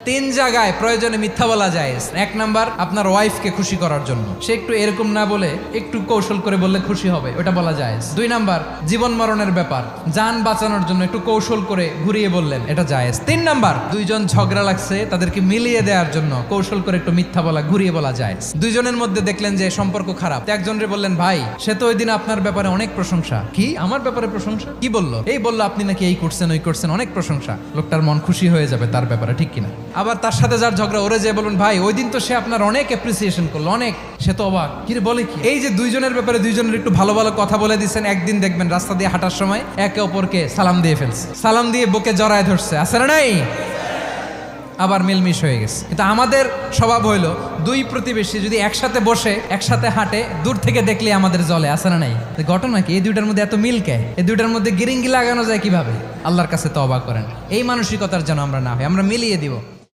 তিন জায়গায় প্রয়োজনে মিথ্যা বলা যায়। এক নাম্বার, আপনার ওয়াইফকে খুশি করার জন্য, সে একটু এরকম না বলে একটু কৌশল করে বললে খুশি হবে, ওটা বলা যায়। দুই নাম্বার, জীবন মরণের ব্যাপার, যান বাঁচানোর জন্য একটু কৌশল করে ঘুরিয়ে বললেন, এটা জায়েজ। তিন নাম্বার, দুইজন ঝগড়া লাগছে তাদেরকে মিলিয়ে দেওয়ার জন্য কৌশল করে একটু মিথ্যা বলা, ঘুরিয়ে বলা যায়। দুইজনের মধ্যে দেখলেন যে সম্পর্ক খারাপ, একজনরে বললেন, ভাই সে তো ওই দিন আপনার ব্যাপারে অনেক প্রশংসা। কি আমার ব্যাপারে প্রশংসা? কি বললো? এই বললো আপনি নাকি এই করছেন ওই করছেন, অনেক প্রশংসা। লোকটার মন খুশি হয়ে যাবে তার ব্যাপারে, ঠিক কিনা? আবার তার সাথে যার ঝগড়া, ওরে যে বলুন, ভাই ওই দিন তো সে আপনার অনেক অ্যাপ্রিসিয়েশন করলো, অনেক। সে তো অবাক, কি রে বলে কি? এই যে দুইজনের ব্যাপারে দুইজনের একটু ভালো ভালো কথা বলে দিচ্ছেন, একদিন দেখবেন রাস্তা দিয়ে হাঁটার সময় একে অপরকে সালাম দিয়ে ফেলছে, সালাম দিয়ে বুকে জড়ায় ধরছে, আছে না নাই? আবার মিলমিশ হয়ে গেছে। কিন্তু আমাদের স্বভাব হইলো, দুই প্রতিবেশী যদি একসাথে বসে একসাথে হাঁটে, দূর থেকে দেখলে আমাদের জলে, আছে না নাই? ঘটনা কি? এই দুইটার মধ্যে এত মিল কে? এই দুইটার মধ্যে গিরিঙ্গি লাগানো যায় কিভাবে? আল্লাহর কাছে তওবা করেন, এই মানসিকতার যেন আমরা না হয়, আমরা মিলিয়ে দিব।